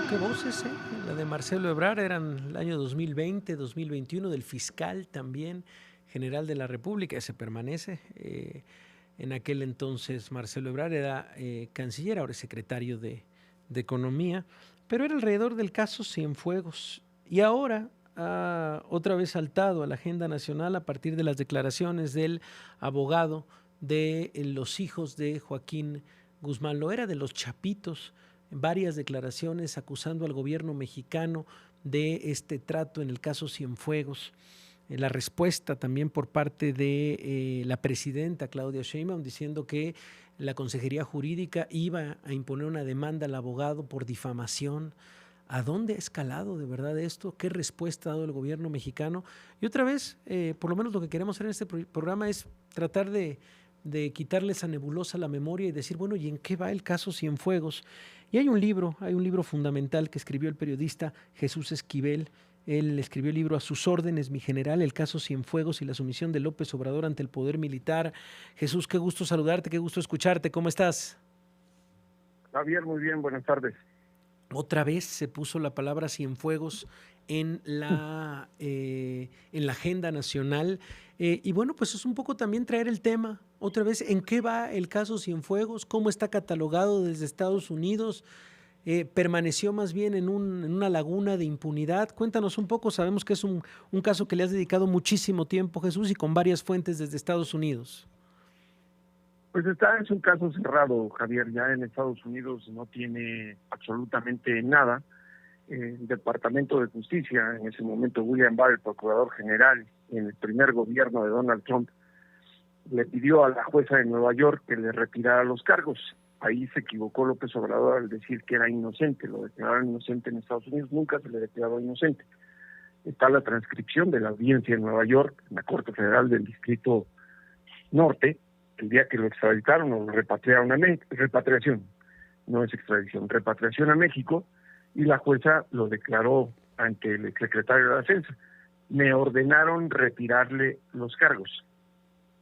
qué voces, ¿eh? La de Marcelo Ebrard eran el año 2020, 2021, del fiscal también, general de la República, ese permanece. En aquel entonces Marcelo Ebrard era canciller, ahora es secretario de Economía, pero era alrededor del caso Cienfuegos. Y ahora ha otra vez saltado a la agenda nacional a partir de las declaraciones del abogado de los hijos de Joaquín Guzmán Loera, de los Chapitos, varias declaraciones acusando al gobierno mexicano de este trato en el caso Cienfuegos. La respuesta también por parte de la presidenta Claudia Sheinbaum diciendo que la Consejería Jurídica iba a imponer una demanda al abogado por difamación. ¿A dónde ha escalado de verdad esto? ¿Qué respuesta ha dado el gobierno mexicano? Y otra vez, por lo menos lo que queremos hacer en este programa es tratar de quitarle esa nebulosa a la memoria y decir, bueno, ¿y en qué va el caso Cienfuegos? Y hay un libro fundamental que escribió el periodista Jesús Esquivel. Él escribió el libro A sus órdenes, mi general, el caso Cienfuegos y la sumisión de López Obrador ante el poder militar. Jesús, qué gusto saludarte, qué gusto escucharte. ¿Cómo estás? Javier, muy bien, buenas tardes. Otra vez se puso la palabra Cienfuegos en la agenda nacional. Y bueno, pues es un poco también traer el tema otra vez, ¿en qué va el caso Cienfuegos? ¿Cómo está catalogado desde Estados Unidos? ¿Permaneció más bien en una laguna de impunidad? Cuéntanos un poco, sabemos que es un caso que le has dedicado muchísimo tiempo, Jesús, y con varias fuentes desde Estados Unidos. Pues es un caso cerrado, Javier. Ya en Estados Unidos no tiene absolutamente nada. El Departamento de Justicia, en ese momento William Barr, el procurador general, en el primer gobierno de Donald Trump, le pidió a la jueza de Nueva York que le retirara los cargos. Ahí se equivocó López Obrador al decir que era inocente. Lo declararon inocente en Estados Unidos, nunca se le declaró inocente. Está la transcripción de la audiencia en Nueva York, en la Corte Federal del Distrito Norte, el día que lo extraditaron o lo repatriaron a México, repatriación, no es extradición, repatriación a México, y la jueza lo declaró ante el secretario de la Defensa. Me ordenaron retirarle los cargos,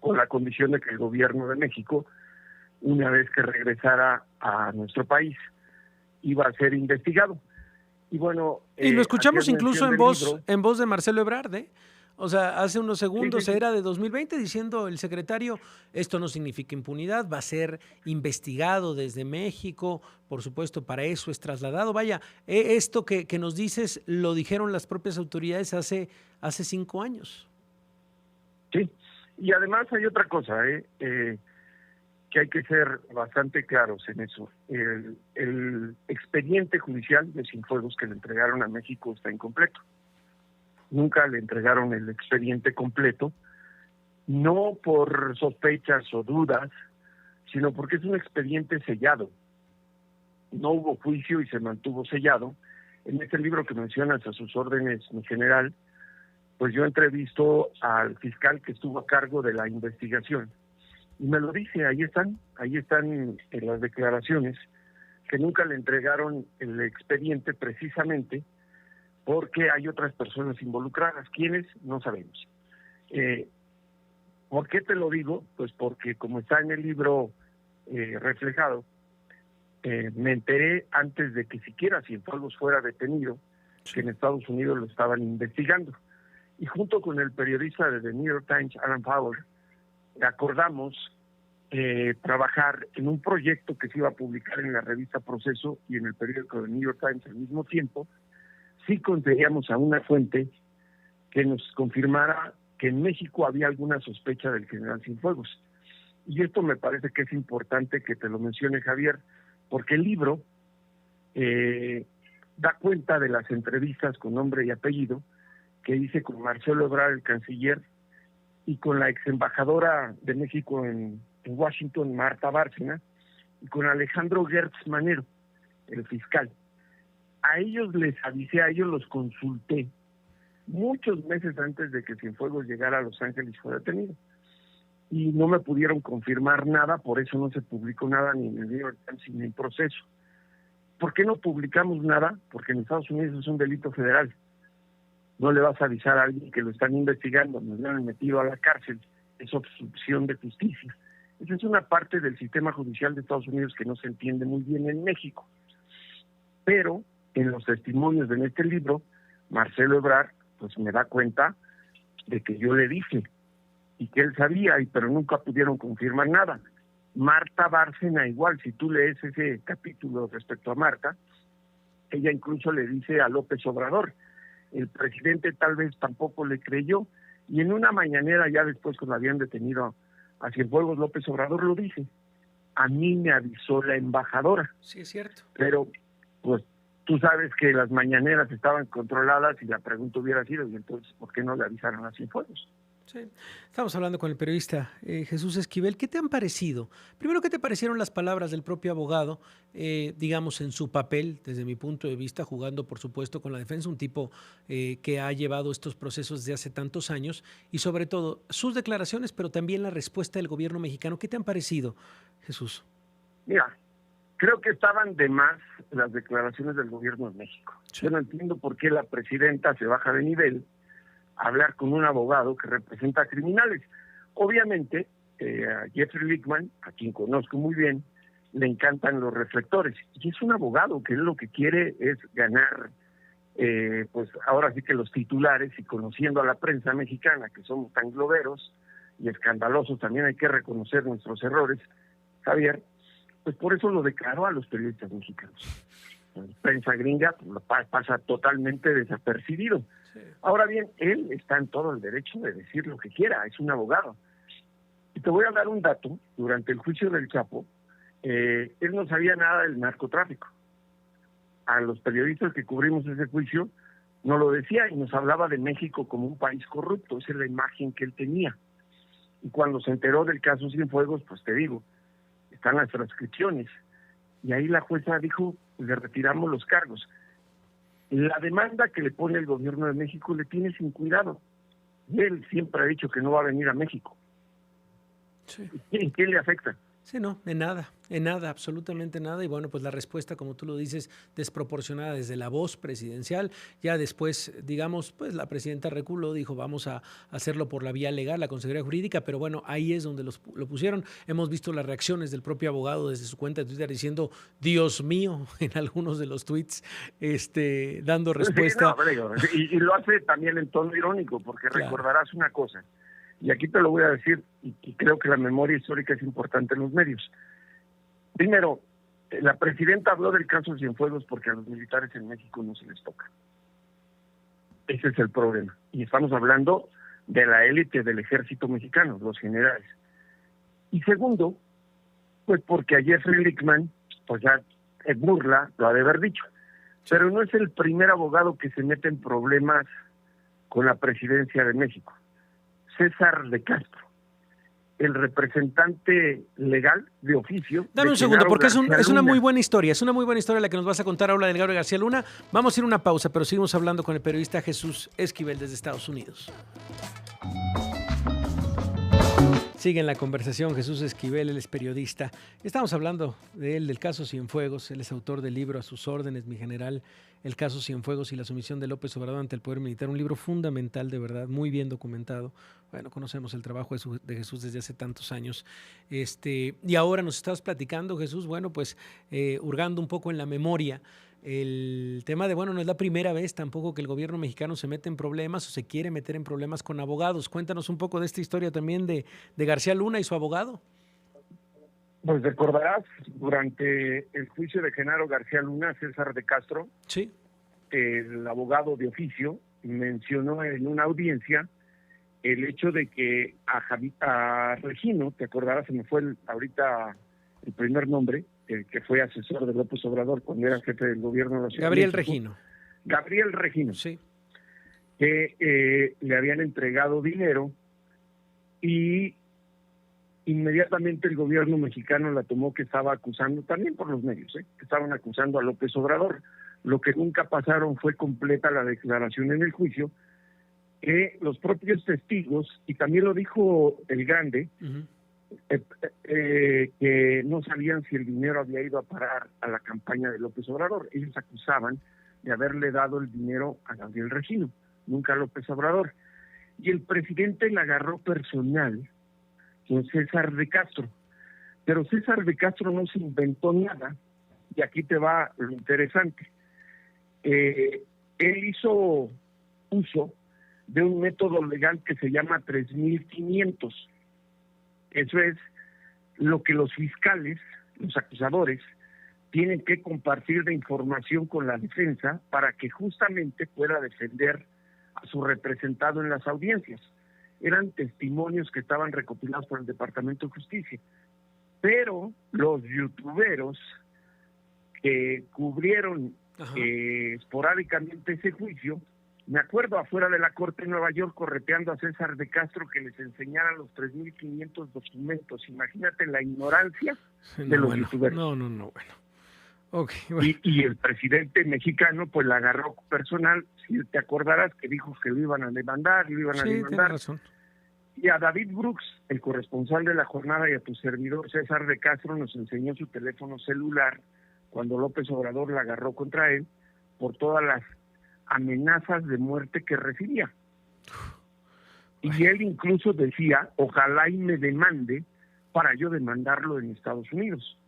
con la condición de que el gobierno de México, una vez que regresara a nuestro país, iba a ser investigado. Y bueno, Y lo escuchamos hacías incluso mención del libro. en voz de Marcelo Ebrard, ¿eh? O sea, hace unos Sí, sí, segundos sí. era de 2020 diciendo el secretario, esto no significa impunidad, va a ser investigado desde México, por supuesto, para eso es trasladado. Vaya, esto que nos dices lo dijeron las propias autoridades hace 5 años. Sí, y además hay otra cosa, que hay que ser bastante claros en eso. El expediente judicial de Cienfuegos que le entregaron a México está incompleto. Nunca le entregaron el expediente completo, no por sospechas o dudas, sino porque es un expediente sellado. No hubo juicio y se mantuvo sellado. En este libro que mencionas, A sus órdenes, mi general, pues yo entrevisto al fiscal que estuvo a cargo de la investigación y me lo dice, ahí están en las declaraciones, que nunca le entregaron el expediente precisamente porque hay otras personas involucradas. ¿Quiénes? No sabemos. ¿Por qué te lo digo? Pues porque como está en el libro reflejado, me enteré antes de que siquiera Cienfuegos fuera detenido, que en Estados Unidos lo estaban investigando. Y junto con el periodista de The New York Times, Alan Fowler, acordamos trabajar en un proyecto que se iba a publicar en la revista Proceso y en el periódico de New York Times al mismo tiempo, si conseguíamos a una fuente que nos confirmara que en México había alguna sospecha del general Cienfuegos. Y esto me parece que es importante que te lo mencione, Javier, porque el libro da cuenta de las entrevistas con nombre y apellido que hice con Marcelo Ebrard, el canciller, y con la ex embajadora de México en Washington, Marta Bárcena, y con Alejandro Gertz Manero, el fiscal. A ellos les avisé, a ellos los consulté muchos meses antes de que Cienfuegos llegara a Los Ángeles y fuera detenido. Y no me pudieron confirmar nada, por eso no se publicó nada ni en el New York Times ni en Proceso. ¿Por qué no publicamos nada? Porque en Estados Unidos es un delito federal. No le vas a avisar a alguien que lo están investigando, nos lo han metido a la cárcel, es obstrucción de justicia. Esa es una parte del sistema judicial de Estados Unidos que no se entiende muy bien en México. Pero en los testimonios en este libro, Marcelo Ebrard, pues me da cuenta de que yo le dije y que él sabía, pero nunca pudieron confirmar nada. Marta Bárcena igual, si tú lees ese capítulo respecto a Marta, ella incluso le dice a López Obrador, el presidente tal vez tampoco le creyó, y en una mañanera ya después cuando habían detenido a Cienfuegos, López Obrador lo dice, a mí me avisó la embajadora. Sí, es cierto. Pero, pues, tú sabes que las mañaneras estaban controladas y la pregunta hubiera sido, y entonces, ¿por qué no le avisaron a Cienfuegos? Sí. Estamos hablando con el periodista Jesús Esquivel. ¿Qué te han parecido? Primero, ¿qué te parecieron las palabras del propio abogado, digamos, en su papel, desde mi punto de vista, jugando, por supuesto, con la defensa, un tipo que ha llevado estos procesos desde hace tantos años, y sobre todo sus declaraciones, pero también la respuesta del gobierno mexicano? ¿Qué te han parecido, Jesús? Mira, creo que estaban de más las declaraciones del gobierno de México. Sí. Yo no entiendo por qué la presidenta se baja de nivel a hablar con un abogado que representa a criminales. Obviamente, a Jeffrey Lichtman, a quien conozco muy bien, le encantan los reflectores. Y es un abogado que él lo que quiere es ganar, pues ahora sí que los titulares, y conociendo a la prensa mexicana, que somos tan globeros y escandalosos, también hay que reconocer nuestros errores, Javier, pues por eso lo declaró a los periodistas mexicanos. La prensa gringa pues, pasa totalmente desapercibido. Sí. Ahora bien, él está en todo el derecho de decir lo que quiera, es un abogado. Y te voy a dar un dato, durante el juicio del Chapo, él no sabía nada del narcotráfico. A los periodistas que cubrimos ese juicio no lo decía y nos hablaba de México como un país corrupto, esa es la imagen que él tenía. Y cuando se enteró del caso Cienfuegos, pues te digo, están las transcripciones. Y ahí la jueza dijo, le retiramos los cargos. La demanda que le pone el gobierno de México le tiene sin cuidado. Y él siempre ha dicho que no va a venir a México. Sí. ¿En qué le afecta? Sí, no, en nada, absolutamente nada. Y bueno, pues la respuesta, como tú lo dices, desproporcionada desde la voz presidencial. Ya después, digamos, pues la presidenta reculó, dijo, vamos a hacerlo por la vía legal, la consejería jurídica, pero bueno, ahí es donde lo pusieron. Hemos visto las reacciones del propio abogado desde su cuenta de Twitter diciendo, Dios mío, en algunos de los tweets, dando respuesta. Sí, no, y lo hace también en tono irónico, porque claro, recordarás una cosa. Y aquí te lo voy a decir, y creo que la memoria histórica es importante en los medios. Primero, la presidenta habló del caso Cienfuegos porque a los militares en México no se les toca. Ese es el problema. Y estamos hablando de la élite del ejército mexicano, los generales. Y segundo, pues porque a Jeffrey Lichtman, pues ya es burla, lo ha de haber dicho. Pero no es el primer abogado que se mete en problemas con la presidencia de México. César de Castro, el representante legal de oficio. Dame un segundo, porque es una muy buena historia, la que nos vas a contar ahora del Gabriel García Luna. Vamos a ir a una pausa, pero seguimos hablando con el periodista Jesús Esquivel desde Estados Unidos. Sigue en la conversación Jesús Esquivel, él es periodista. Estamos hablando de él, del caso Cienfuegos. Él es autor del libro A sus órdenes, mi general, el caso Cienfuegos y la sumisión de López Obrador ante el poder militar. Un libro fundamental, de verdad, muy bien documentado. Bueno, conocemos el trabajo de Jesús desde hace tantos años. Y ahora nos estás platicando, Jesús, bueno, pues hurgando un poco en la memoria. El tema de, bueno, no es la primera vez tampoco que el gobierno mexicano se mete en problemas o se quiere meter en problemas con abogados. Cuéntanos un poco de esta historia también de García Luna y su abogado. Pues recordarás, durante el juicio de Genaro García Luna, César de Castro, sí, el abogado de oficio mencionó en una audiencia el hecho de que a Regino, te acordarás, se me fue ahorita el primer nombre, que fue asesor de López Obrador cuando era jefe del gobierno de la Ciudad Gabriel de México, Regino. Gabriel Regino, sí, que le habían entregado dinero y inmediatamente el gobierno mexicano la tomó, que estaba acusando, también por los medios, que estaban acusando a López Obrador. Lo que nunca pasaron fue completa la declaración en el juicio, que los propios testigos, y también lo dijo el Grande, que no sabían si el dinero había ido a parar a la campaña de López Obrador. Ellos acusaban de haberle dado el dinero a Gabriel Regino, nunca a López Obrador. Y el presidente la agarró personal con César de Castro. Pero César de Castro no se inventó nada, y aquí te va lo interesante. él hizo uso de un método legal que se llama 3500. Eso es lo que los fiscales, los acusadores, tienen que compartir de información con la defensa para que justamente pueda defender a su representado en las audiencias. Eran testimonios que estaban recopilados por el Departamento de Justicia. Pero los youtuberos que cubrieron esporádicamente ese juicio, me acuerdo afuera de la Corte de Nueva York correteando a César de Castro que les enseñaran los 3.500 documentos. Imagínate la ignorancia de los youtuberos. Bueno. Okay, bueno. Y el presidente mexicano pues la agarró personal, si te acordarás que dijo que lo iban a demandar, Tienes razón. Y a David Brooks, el corresponsal de La Jornada, y a tu servidor César de Castro nos enseñó su teléfono celular cuando López Obrador la agarró contra él por todas las amenazas de muerte que recibía. Y él incluso decía, ojalá y me demande para yo demandarlo en Estados Unidos.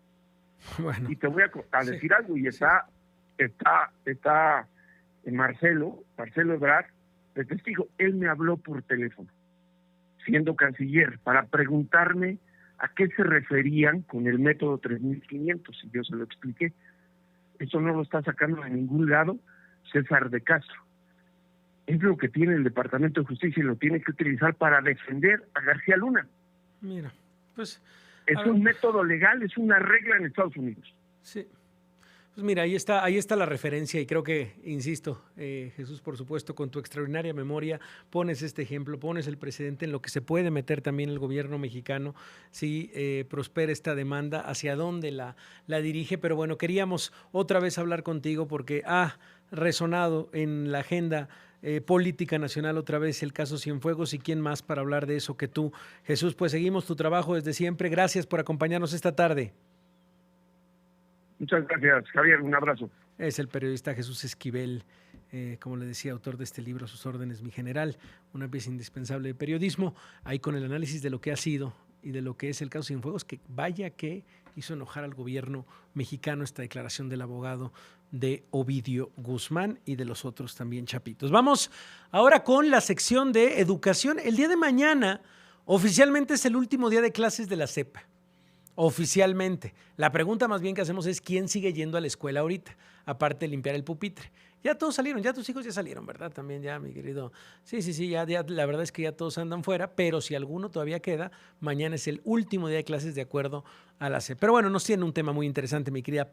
Bueno, y te voy a decir algo, y está Marcelo Ebrard de testigo. Él me habló por teléfono, siendo canciller, para preguntarme a qué se referían con el método 3500, y yo se lo expliqué. Eso no lo está sacando de ningún lado César de Castro. Es lo que tiene el Departamento de Justicia y lo tiene que utilizar para defender a García Luna. Mira, pues... Es un método legal, es una regla en Estados Unidos. Sí. Pues mira, ahí está la referencia y creo que, insisto, Jesús, por supuesto, con tu extraordinaria memoria, pones este ejemplo, pones el precedente en lo que se puede meter también el gobierno mexicano si prospera esta demanda, hacia dónde la dirige. Pero bueno, queríamos otra vez hablar contigo porque ha resonado en la agenda política nacional otra vez el caso Cienfuegos, y quién más para hablar de eso que tú. Jesús, pues seguimos tu trabajo desde siempre. Gracias por acompañarnos esta tarde. Muchas gracias, Javier. Un abrazo. Es el periodista Jesús Esquivel, como le decía, autor de este libro, A sus órdenes, mi general, una pieza indispensable de periodismo, ahí con el análisis de lo que ha sido y de lo que es el caso Cienfuegos, que vaya que hizo enojar al gobierno mexicano esta declaración del abogado de Ovidio Guzmán y de los otros también chapitos. Vamos ahora con la sección de educación. El día de mañana oficialmente es el último día de clases de la SEP. Oficialmente. La pregunta más bien que hacemos es ¿quién sigue yendo a la escuela ahorita? Aparte de limpiar el pupitre. Ya todos salieron, ya tus hijos ya salieron, ¿verdad? También ya, mi querido. Sí, ya, la verdad es que ya todos andan fuera, pero si alguno todavía queda, mañana es el último día de clases de acuerdo a la SEP. Pero bueno, nos tiene un tema muy interesante, mi querida